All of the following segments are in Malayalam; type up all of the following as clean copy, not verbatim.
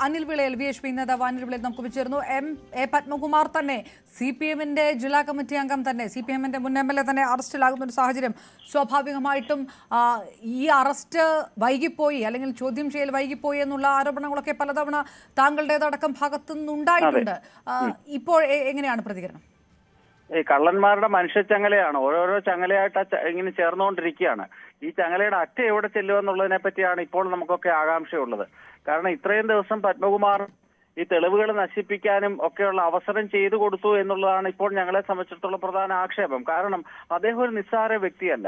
അനിൽ വിളയിൽ VHP നേതാവ് അനിൽ വിളയിൽ നമുക്ക് ചേർന്നു. എ പത്മകുമാർ തന്നെ CPM-ന്റെ ജില്ലാ കമ്മിറ്റി അംഗം തന്നെ CPM-ന്റെ മുൻ MLA തന്നെ അറസ്റ്റിലാകുന്ന ഒരു സാഹചര്യം സ്വാഭാവികമായിട്ടും ഈ അറസ്റ്റ് വൈകിപ്പോയി അല്ലെങ്കിൽ ചോദ്യം ചെയ്യൽ വൈകിപ്പോയി എന്നുള്ള ആരോപണങ്ങളൊക്കെ പലതവണ താങ്കളുടേതടക്കം ഭാഗത്തുനിന്നുണ്ടായിട്ടുണ്ട്. ഇപ്പോൾ എങ്ങനെയാണ് പ്രതികരണം? ഈ കള്ളന്മാരുടെ മനുഷ്യച്ചങ്ങലയാണ്, ഓരോരോ ചങ്ങലയായിട്ട് ഇങ്ങനെ ചേർന്നുകൊണ്ടിരിക്കുകയാണ്. ഈ ചങ്ങലയുടെ അറ്റ എവിടെ ചെല്ലുമെന്നുള്ളതിനെ പറ്റിയാണ് ഇപ്പോൾ നമുക്കൊക്കെ ആകാംക്ഷയുള്ളത്. കാരണം ഇത്രയും ദിവസം പത്മകുമാർ ഈ തെളിവുകൾ നശിപ്പിക്കാനും ഒക്കെയുള്ള അവസരം ചെയ്തു കൊടുത്തു എന്നുള്ളതാണ് ഇപ്പോൾ ഞങ്ങളെ സംബന്ധിച്ചിടത്തോളം പ്രധാന ആക്ഷേപം. കാരണം അദ്ദേഹം ഒരു നിസ്സാര വ്യക്തിയല്ല.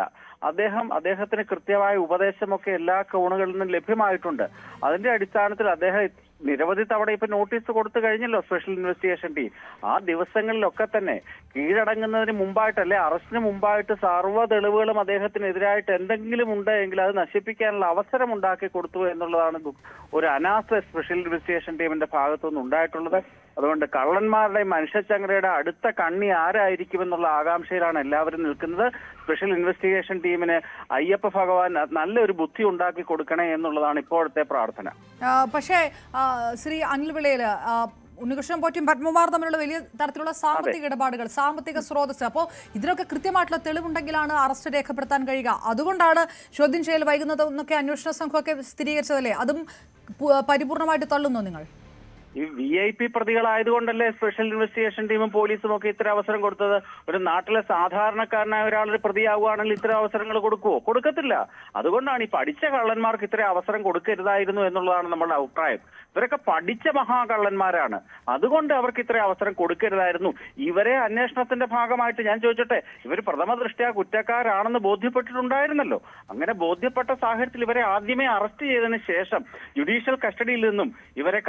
അദ്ദേഹത്തിന് കൃത്യമായ ഉപദേശമൊക്കെ എല്ലാ കോണുകളിൽ നിന്നും ലഭ്യമായിട്ടുണ്ട്. അതിന്റെ അടിസ്ഥാനത്തിൽ അദ്ദേഹം നിരവധി തവണ ഇപ്പൊ നോട്ടീസ് കൊടുത്തു കഴിഞ്ഞല്ലോ സ്പെഷ്യൽ ഇൻവെസ്റ്റിഗേഷൻ ടീം. ആ ദിവസങ്ങളിലൊക്കെ തന്നെ കീഴടങ്ങുന്നതിന് മുമ്പായിട്ടല്ലേ, അറസ്റ്റിന് മുമ്പായിട്ട് സർവ്വ തെളിവുകളും അദ്ദേഹത്തിനെതിരായിട്ട് എന്തെങ്കിലും ഉണ്ട് എങ്കിൽ അത് നശിപ്പിക്കാനുള്ള അവസരം ഉണ്ടാക്കി കൊടുത്തു എന്നുള്ളതാണ് ഒരു അനാസ്ഥ സ്പെഷ്യൽ ഇൻവെസ്റ്റിഗേഷൻ ടീമിന്റെ ഭാഗത്തുനിന്ന് ഉണ്ടായിട്ടുള്ളത്. അതുകൊണ്ട് കള്ളന്മാരുടെ മനുഷ്യച്ചങ്ങലയുടെ അടുത്ത കണ്ണി ആരായിരിക്കുമെന്നുള്ള ആകാംക്ഷയിലാണ് എല്ലാവരും നിൽക്കുന്നത്. സ്പെഷ്യൽ ഇൻവെസ്റ്റിഗേഷൻ ടീമിന് അയ്യപ്പ ഭഗവാൻ നല്ലൊരു ബുദ്ധി ഉണ്ടാക്കി കൊടുക്കണേ എന്നുള്ളതാണ് ഇപ്പോഴത്തെ പ്രാർത്ഥന. പക്ഷേ ശ്രീ അനിൽ വിളയിൽ, ഉണ്ണികൃഷ്ണൻ പോറ്റിയും പത്മകുമാർ തമ്മിലുള്ള വലിയ തരത്തിലുള്ള സാമ്പത്തിക ഇടപാടുകൾ, സാമ്പത്തിക സ്രോതസ്, അപ്പോൾ ഇതിനൊക്കെ കൃത്യമായിട്ടുള്ള തെളിവുണ്ടെങ്കിലാണ് അറസ്റ്റ് രേഖപ്പെടുത്താൻ കഴിയുക. അതുകൊണ്ടാണ് ചോദ്യം ചെയ്യൽ വൈകുന്നത് എന്നൊക്കെ അന്വേഷണ സംഘമൊക്കെ സ്ഥിരീകരിച്ചതല്ലേ? അതും പരിപൂർണമായിട്ട് തള്ളുന്നു നിങ്ങൾ? ഈ VIP പ്രതികളായതുകൊണ്ടല്ലേ സ്പെഷ്യൽ ഇൻവെസ്റ്റിഗേഷൻ ടീമും പോലീസും ഒക്കെ ഇത്ര അവസരം കൊടുത്തത്. ഒരു നാട്ടിലെ സാധാരണക്കാരനായ ഒരാളൊരു പ്രതിയാവുകയാണെങ്കിൽ ഇത്ര അവസരങ്ങൾ കൊടുക്കുവോ? കൊടുക്കത്തില്ല. അതുകൊണ്ടാണ് ഈ പഠിച്ച കള്ളന്മാർക്ക് ഇത്ര അവസരം കൊടുക്കരുതായിരുന്നു എന്നുള്ളതാണ് നമ്മുടെ അഭിപ്രായം. ഇവരൊക്കെ പഠിച്ച മഹാകള്ളന്മാരാണ്, അതുകൊണ്ട് അവർക്ക് ഇത്ര അവസരം കൊടുക്കരുതായിരുന്നു. ഇവരെ അന്വേഷണത്തിന്റെ ഭാഗമായിട്ട് ഞാൻ ചോദിച്ചോട്ടെ, ഇവർ പ്രഥമ ദൃഷ്ട്യാ കുറ്റക്കാരാണെന്ന് ബോധ്യപ്പെട്ടിട്ടുണ്ടായിരുന്നല്ലോ. അങ്ങനെ ബോധ്യപ്പെട്ട സാഹചര്യത്തിൽ ഇവരെ ആദ്യമേ അറസ്റ്റ് ചെയ്തതിനു ശേഷം ജുഡീഷ്യൽ കസ്റ്റഡിയിൽ നിന്നും ഇവരെ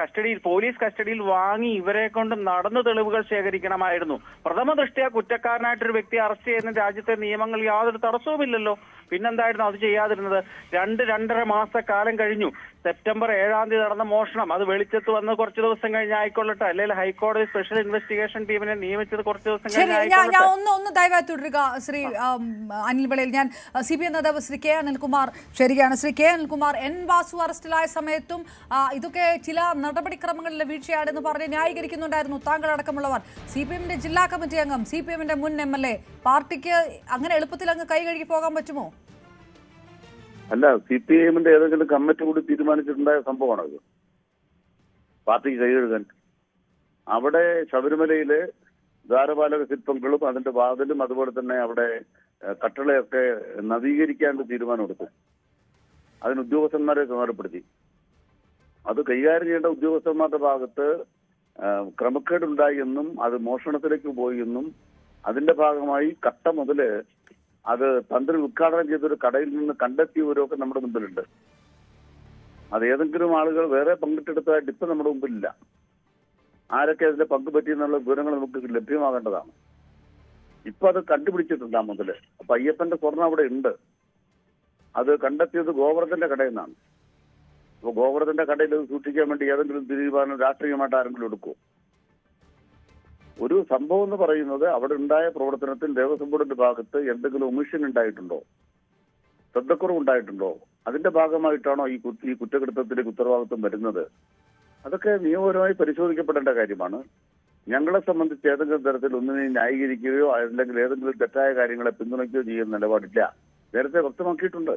പോലീസ് കസ്റ്റഡിയിൽ വാങ്ങി ഇവരെ കൊണ്ട് നടന്നു തെളിവുകൾ ശേഖരിക്കണമായിരുന്നു. പ്രഥമ ദൃഷ്ട്യാ കുറ്റക്കാരനായിട്ടൊരു വ്യക്തി അറസ്റ്റ് ചെയ്യുന്ന രാജ്യത്തെ നിയമങ്ങൾ യാതൊരു തടസ്സവുമില്ലല്ലോ. പിന്നെന്തായിരുന്നു അത് ചെയ്യാതിരുന്നത്? 2-2.5 മാസക്കാലം കഴിഞ്ഞു. സെപ്റ്റംബർ 7-ാം തീയതി നടന്ന മോഷണം അത് വെളിച്ചത്ത് വന്ന് കുറച്ച് ദിവസം കഴിഞ്ഞ് ആയിക്കൊള്ളട്ടെ, അല്ലെങ്കിൽ ഹൈക്കോടതി സ്പെഷ്യൽ ഇൻവെസ്റ്റിഗേഷൻ ടീമിനെ നിയമിച്ചത് കുറച്ച് ദിവസം കഴിഞ്ഞ് ഒന്ന് ദയവായി തുടരുക ശ്രീ അനിൽ വിളയിൽ. ഞാൻ CPM നേതാവ് ശ്രീ K അനിൽകുമാർ ശരിയാണ്. ശ്രീ K അനിൽകുമാർ, N വാസു അറസ്റ്റിലായ സമയത്തും ഇതൊക്കെ ചില നടപടിക്രമങ്ങളിലെ വീഴ്ചയാണെന്ന് പറഞ്ഞ് ന്യായീകരിക്കുന്നുണ്ടായിരുന്നു താങ്കളടക്കമുള്ളവർ. CPM-ന്റെ ജില്ലാ കമ്മിറ്റി അംഗം, CPM-ന്റെ മുൻ MLA, പാർട്ടിക്ക് അങ്ങനെ എളുപ്പത്തിൽ അങ്ങ് കൈ കഴുകി പോകാൻ പറ്റുമോ? അല്ല, CPM-ന്റെ ഏതെങ്കിലും കമ്മിറ്റി കൂടി തീരുമാനിച്ചിട്ടുണ്ടായ സംഭവമാണത് പാർട്ടിക്ക് കൈകഴുകാൻ. അവിടെ ശബരിമലയിലെ ദ്വാരപാലക ശില്പങ്ങളും അതിന്റെ വാതിലും അതുപോലെ തന്നെ അവിടെ കട്ടളയൊക്കെ നവീകരിക്കാൻ തീരുമാനമെടുത്തു. അതിന് ഉദ്യോഗസ്ഥന്മാരെ ചുമതലപ്പെടുത്തി. അത് കൈകാര്യം ചെയ്യേണ്ട ഉദ്യോഗസ്ഥന്മാരുടെ ഭാഗത്ത് ക്രമക്കേടുണ്ടായി എന്നും അത് മോഷണത്തിലേക്ക് പോയി എന്നും അതിന്റെ ഭാഗമായി കട്ട മുതല് അത് തന്ത്രി ഉദ്ഘാടനം ചെയ്തൊരു കടയിൽ നിന്ന് കണ്ടെത്തിയവരൊക്കെ നമ്മുടെ മുമ്പിലുണ്ട്. അത് ഏതെങ്കിലും ആളുകൾ വേറെ പങ്കിട്ടെടുത്തതായിട്ട് ഇപ്പൊ നമ്മുടെ മുമ്പിലില്ല. ആരൊക്കെ അതിന്റെ പങ്കുപറ്റിയെന്നുള്ള വിവരങ്ങൾ നമുക്ക് ലഭ്യമാകേണ്ടതാണ്. ഇപ്പൊ അത് കണ്ടുപിടിച്ചിട്ടുണ്ട് ആ മുതല്. അപ്പൊ അയ്യപ്പന്റെ സ്വർണ്ണം അവിടെ ഉണ്ട്. അത് കണ്ടെത്തിയത് ഗോവർദ്ധന്റെ കടയിൽ നിന്നാണ്. അപ്പൊ ഗോവർദ്ധന്റെ കടയിൽ സൂക്ഷിക്കാൻ വേണ്ടി ഏതെങ്കിലും തീരുമാനം രാഷ്ട്രീയമായിട്ട് ആരെങ്കിലും എടുക്കുമോ? ഒരു സംഭവം എന്ന് പറയുന്നത് അവിടെ ഉണ്ടായ പ്രവർത്തനത്തിൽ ദേവസ്വം ബോർഡിന്റെ ഭാഗത്ത് എന്തെങ്കിലും ഒമിഷൻ ഉണ്ടായിട്ടുണ്ടോ, ശ്രദ്ധക്കുറവ് ഉണ്ടായിട്ടുണ്ടോ, അതിന്റെ ഭാഗമായിട്ടാണോ ഈ കുറ്റകൃത്യത്തിലേക്ക് ഉത്തരവാദിത്വം വരുന്നത്? അതൊക്കെ നിയമപരമായി പരിശോധിക്കപ്പെടേണ്ട കാര്യമാണ്. ഞങ്ങളെ സംബന്ധിച്ച് ഏതെങ്കിലും തരത്തിൽ ഒന്നിനെയും ന്യായീകരിക്കുകയോ അല്ലെങ്കിൽ ഏതെങ്കിലും തെറ്റായ കാര്യങ്ങളെ പിന്തുണയ്ക്കുകയോ ചെയ്യുന്ന നിലപാടില്ല. നേരത്തെ വ്യക്തമാക്കിയിട്ടുണ്ട്.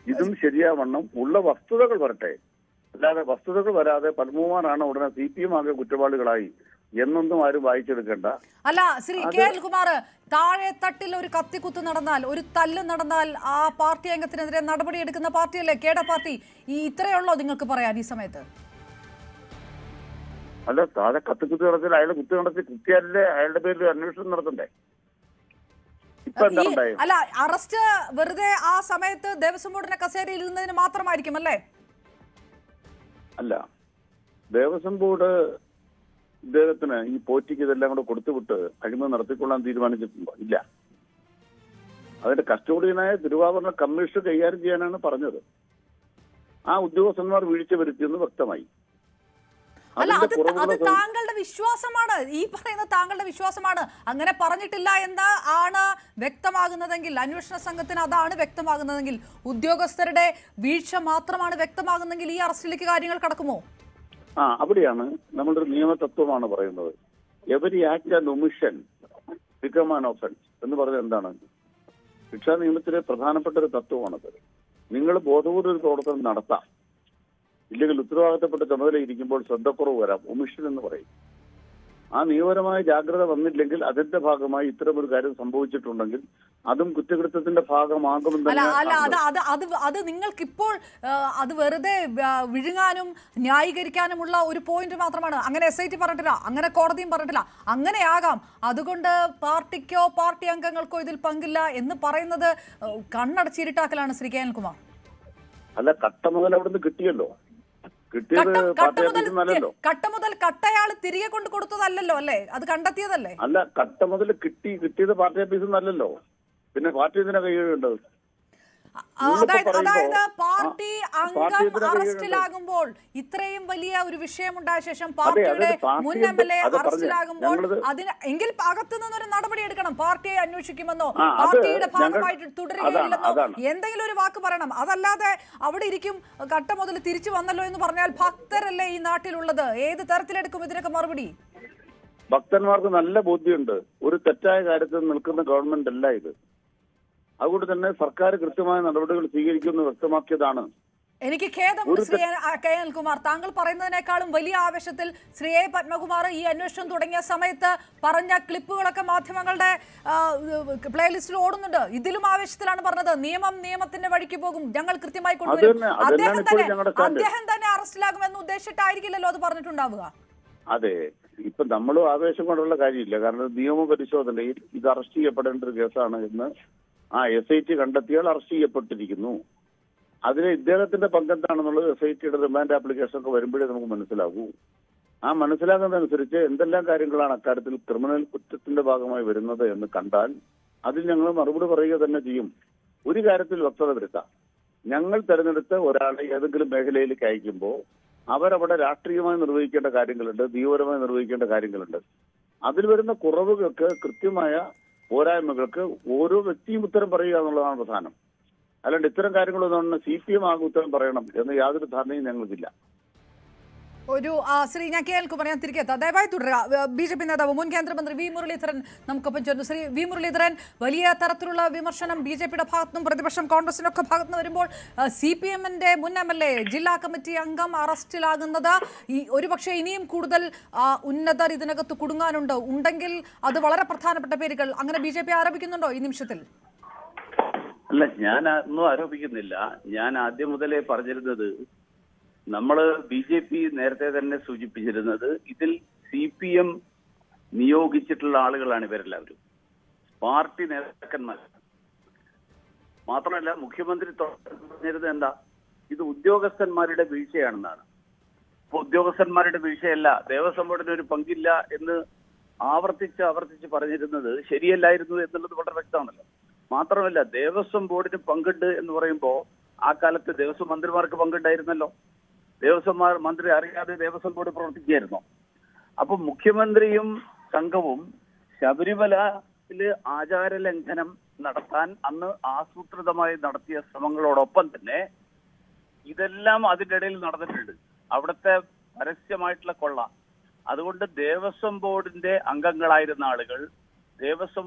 ഇതും ശരിയാവണ്ണം ഉള്ള വസ്തുതകൾ വരട്ടെ, അല്ലാതെ വസ്തുതകൾ വരാതെ പത്മകുമാറാണ് ഉടനെ CPM ആകെ കുറ്റവാളികളായി എന്നൊന്നും ആരും വായിച്ചെടുക്കേണ്ട. അല്ല ശ്രീ K അനിൽകുമാർ, താഴെ തട്ടിൽ ഒരു കത്തിക്കുത്ത് നടന്നാൽ, ഒരു തല്ല് നടന്നാൽ ആ പാർട്ടി അംഗത്തിനെതിരെ നടപടിയെടുക്കുന്ന പാർട്ടിയല്ലേ കേഡ പാർട്ടി. ഇത്രയുള്ളോ നിങ്ങൾക്ക് പറയാൻ ഈ സമയത്ത്? അല്ല, താഴെ കത്തിക്കുത്ത് നടത്തിയാൽ അയാളെ കുത്തി നടത്തി കുത്തിയാലേ അയാളുടെ പേരിൽ അന്വേഷണം നടത്തണ്ടേ? ഇപ്പൊ എന്താ ഉണ്ടായത്? അല്ല, അറസ്റ്റ് വെറുതെ ആ സമയത്ത് ദേവസ്വം ബോർഡിന്റെ കസേരയിൽ ഇരുന്നതിന് മാത്രമായിരിക്കും അല്ലേ? അല്ല, ദേവസ്വം ബോർഡ് ഇദ്ദേഹത്തിന് ഈ പോറ്റിക്ക് ഇതെല്ലാം കൂടെ കൊടുത്തുവിട്ട് അഴിമതി നടത്തിക്കൊള്ളാൻ തീരുമാനിച്ചിട്ടുണ്ടോ? ഇല്ല. അതിന്റെ കസ്റ്റോഡിയനായ തിരുവാഭരണ കമ്മീഷൻ കൈകാര്യം ചെയ്യാനാണ് പറഞ്ഞത്. ആ ഉദ്യോഗസ്ഥന്മാർ വീഴ്ച വരുത്തിയെന്ന് വ്യക്തമായി. അല്ല, അതിന്റെ അത് കുറവുകൾ താങ്കളുടെ വിശ്വാസമാണ്, ഈ പറയുന്ന താങ്കളുടെ വിശ്വാസമാണ്. അങ്ങനെ പറഞ്ഞിട്ടില്ല എന്ന് ആണ് വ്യക്തമാകുന്നതെങ്കിൽ, അന്വേഷണ സംഘത്തിന് അതാണ് വ്യക്തമാകുന്നതെങ്കിൽ, ഉദ്യോഗസ്ഥരുടെ വീഴ്ച മാത്രമാണ് വ്യക്തമാകുന്നതെങ്കിൽ ഈ അറസ്റ്റിലേക്ക് കാര്യങ്ങൾ കടക്കുമോ? അവിടെയാണ് നമ്മളൊരു നിയമതത്വമാണ് പറയുന്നത്. Every act and omission become an offence എന്ന് പറഞ്ഞത് എന്താണ്? ശിക്ഷാ നിയമത്തിലെ പ്രധാനപ്പെട്ട ഒരു തത്വമാണത്. നിങ്ങൾ ബോധപൂർവ്വം ഒരു പ്രവർത്തനം നടത്താം, ഇല്ലെങ്കിൽ ഉത്തരവാദിത്തപ്പെട്ട ചുമതല ഇരിക്കുമ്പോൾ ശ്രദ്ധക്കുറവ് വരാം, ഒമിഷൻ എന്ന് പറയും. ആ നിയമപരമായ ജാഗ്രത വന്നില്ലെങ്കിൽ അതിന്റെ ഭാഗമായി ഇത്തരമൊരു കാര്യം സംഭവിച്ചിട്ടുണ്ടെങ്കിൽ അതും കുറ്റകൃത്യത്തിന്റെ ഭാഗമാകുമെന്ന് അത് നിങ്ങൾക്കിപ്പോൾ അത് വെറുതെ വിഴുങ്ങാനും ന്യായീകരിക്കാനുമുള്ള ഒരു പോയിന്റ് മാത്രമാണ്. അങ്ങനെ SIT പറഞ്ഞിട്ടില്ല, അങ്ങനെ കോടതിയും പറഞ്ഞിട്ടില്ല. അങ്ങനെയാകാം, അതുകൊണ്ട് പാർട്ടിക്കോ പാർട്ടി അംഗങ്ങൾക്കോ ഇതിൽ പങ്കില്ല എന്ന് പറയുന്നത് കണ്ണടച്ചിരിട്ടാക്കലാണ് ശ്രീ കെ അനിൽകുമാർ. അല്ല, കട്ട മുതൽ അവിടുന്ന് കിട്ടിയല്ലോ. കട്ട മുതൽ കട്ടയാൾ തിരികെ കൊണ്ട് കൊടുത്തതല്ലോ അല്ലേ, അത് കണ്ടെത്തിയതല്ലേ? അല്ല, കട്ട മുതൽ കിട്ടിയത് പാർട്ടി ഓഫീസിൽ നിന്നല്ലല്ലോ, പിന്നെ പാർട്ടി ഇതിനെ കൈകഴുകേണ്ടത്. അതായത് പാർട്ടി അംഗം അറസ്റ്റിലാകുമ്പോൾ, ഇത്രയും വലിയ ഒരു വിഷയമുണ്ടായ ശേഷം പാർട്ടിയുടെ മുൻ MLA അറസ്റ്റിലാകുമ്പോൾ എങ്കിൽ അകത്തു നിന്നൊരു നടപടി എടുക്കണം. പാർട്ടിയെ അന്വേഷിക്കുമെന്നോ പാർട്ടിയുടെ ഭാഗമായിട്ട് തുടരുകയില്ലെന്നോ എന്തെങ്കിലും ഒരു വാക്ക് പറയണം. അതല്ലാതെ അവിടെ ഇരിക്കും, കട്ട മുതൽ തിരിച്ചു വന്നല്ലോ എന്ന് പറഞ്ഞാൽ ഭക്തരല്ലേ ഈ നാട്ടിലുള്ളത്, ഏത് തരത്തിലെടുക്കും ഇതിനൊക്കെ മറുപടി? ഭക്തന്മാർക്ക് നല്ല ബോധ്യമുണ്ട്, ഒരു തെറ്റായ കാര്യത്തിൽ നിൽക്കുന്ന ഗവൺമെന്റ് അല്ല ഇത്. അതുകൊണ്ട് തന്നെ സർക്കാർ കൃത്യമായ നടപടികൾ സ്വീകരിക്കുമെന്ന് വ്യക്തമാക്കിയതാണ്. എനിക്ക് ഖേദമുണ്ട് ശ്രീ കെ അനിൽകുമാർ, താങ്കൾ പറയുന്നതിനേക്കാളും വലിയ ആവേശത്തിൽ ശ്രീ A പത്മകുമാർ ഈ അന്വേഷണം തുടങ്ങിയ സമയത്ത് പറഞ്ഞ ക്ലിപ്പുകളൊക്കെ മാധ്യമങ്ങളുടെ പ്ലേലിസ്റ്റിൽ ഓടുന്നുണ്ട്. ഇതിലും ആവേശത്തിലാണ് പറഞ്ഞത്, നിയമത്തിന്റെ വഴിക്ക് പോകും, ഞങ്ങൾ കൃത്യമായി കൊണ്ടുവരും. അദ്ദേഹം തന്നെ അറസ്റ്റിലാകുമെന്ന് ഉദ്ദേശിച്ചിട്ടായിരിക്കില്ലല്ലോ അത് പറഞ്ഞിട്ടുണ്ടാവുക. അതെ, ഇപ്പൊ നമ്മളും ആവേശം കൊണ്ടുള്ള കാര്യമില്ല. കാരണം നിയമപരിശോധനയിൽ ഇത് അറസ്റ്റ് ചെയ്യപ്പെടേണ്ട ഒരു കേസാണ് എന്ന് SIT കണ്ടെത്തിയാൽ അറസ്റ്റ് ചെയ്യപ്പെട്ടിരിക്കുന്നു. അതിന് ഇദ്ദേഹത്തിന്റെ പങ്കെന്താണെന്നുള്ളത് SITയുടെ റിമാൻഡ് ആപ്ലിക്കേഷൻ ഒക്കെ വരുമ്പോഴേ നമുക്ക് മനസ്സിലാകൂ. ആ മനസ്സിലാകുന്നതനുസരിച്ച് എന്തെല്ലാം കാര്യങ്ങളാണ് അക്കാര്യത്തിൽ ക്രിമിനൽ കുറ്റത്തിന്റെ ഭാഗമായി വരുന്നത് എന്ന് കണ്ടാൽ അതിൽ ഞങ്ങൾ മറുപടി പറയുക തന്നെ ചെയ്യും. ഒരു കാര്യത്തിൽ വ്യക്തത വരുത്താം, ഞങ്ങൾ തെരഞ്ഞെടുത്ത ഒരാളെ ഏതെങ്കിലും മേഖലയിലേക്ക് അയക്കുമ്പോൾ അവരവിടെ രാഷ്ട്രീയമായി നിർവഹിക്കേണ്ട കാര്യങ്ങളുണ്ട്, നിയമപരമായി നിർവഹിക്കേണ്ട കാര്യങ്ങളുണ്ട്. അതിൽ വരുന്ന കുറവുകൾക്ക്, കൃത്യമായ പോരായ്മകൾക്ക് ഓരോ വ്യക്തിയും ഉത്തരം പറയുക എന്നുള്ളതാണ് പ്രധാനം. അല്ലാണ്ട് ഇത്തരം കാര്യങ്ങളൊന്നും CPM ആകെ ഉത്തരം പറയണം എന്ന് യാതൊരു ധാരണയും ഞങ്ങൾക്കില്ല. ഒരു ശ്രീ ഞാൻ കെ അനിൽകുമാർ, ഞാൻ തിരികെ എത്താം, ദയവായി തുടരുക. BJP നേതാവ് മുൻ കേന്ദ്രമന്ത്രി V മുരളീധരൻ നമുക്കൊപ്പം ചേർന്നു. ശ്രീ V മുരളീധരൻ, വലിയ തരത്തിലുള്ള വിമർശനം BJPയുടെ ഭാഗത്തുനിന്നും പ്രതിപക്ഷം കോൺഗ്രസിന്റെ ഒക്കെ ഭാഗത്തുനിന്ന് വരുമ്പോൾ CPMന്റെ മുൻ MLA ജില്ലാ കമ്മിറ്റി അംഗം അറസ്റ്റിലാകുന്നത് ഒരുപക്ഷെ ഇനിയും കൂടുതൽ ഉന്നതർ ഇതിനകത്ത് ഉണ്ടെങ്കിൽ അത് വളരെ പ്രധാനപ്പെട്ട പേരുകൾ അങ്ങനെ BJP ആരോപിക്കുന്നുണ്ടോ ഈ നിമിഷത്തിൽ? അല്ല, ഞാൻ ഒന്നും ആരോപിക്കുന്നില്ല. ഞാൻ ആദ്യം മുതലേ പറഞ്ഞിരുന്നത്, നമ്മള് BJP നേരത്തെ തന്നെ സൂചിപ്പിച്ചിരുന്നത്, ഇതിൽ CPM നിയോഗിച്ചിട്ടുള്ള ആളുകളാണ് ഇവരെല്ലാവരും, പാർട്ടി നേതാക്കന്മാർ. മാത്രമല്ല മുഖ്യമന്ത്രി പറഞ്ഞിരുന്നത് എന്താ, ഇത് ഉദ്യോഗസ്ഥന്മാരുടെ വീഴ്ചയാണെന്നാണ്. ഇപ്പൊ ഉദ്യോഗസ്ഥന്മാരുടെ വീഴ്ചയല്ല, ദേവസ്വം ബോർഡിന് ഒരു പങ്കില്ല എന്ന് ആവർത്തിച്ച് പറഞ്ഞിരുന്നത് ശരിയല്ലായിരുന്നു എന്നുള്ളത് വളരെ വ്യക്തമാണല്ലോ. മാത്രമല്ല ദേവസ്വം ബോർഡിന് പങ്കുണ്ട് എന്ന് പറയുമ്പോൾ ആ കാലത്ത് ദേവസ്വം മന്ത്രിമാർക്ക് പങ്കുണ്ടായിരുന്നല്ലോ. ദേവസ്വം മന്ത്രി അറിയാതെ ദേവസ്വം ബോർഡ് പ്രവർത്തിക്കുകയായിരുന്നു. അപ്പൊ മുഖ്യമന്ത്രിയും സംഘവും ശബരിമലയില് ആചാരലംഘനം നടത്താൻ അന്ന് ആസൂത്രിതമായി നടത്തിയ ശ്രമങ്ങളോടൊപ്പം തന്നെ ഇതെല്ലാം അതിൻ്റെ ഇടയിൽ നടന്നിട്ടുണ്ട്. അവിടുത്തെ പരസ്യമായിട്ടുള്ള കൊള്ള. അതുകൊണ്ട് ദേവസ്വം ബോർഡിന്റെ അംഗങ്ങളായിരുന്ന ആളുകൾ ദേവസ്വം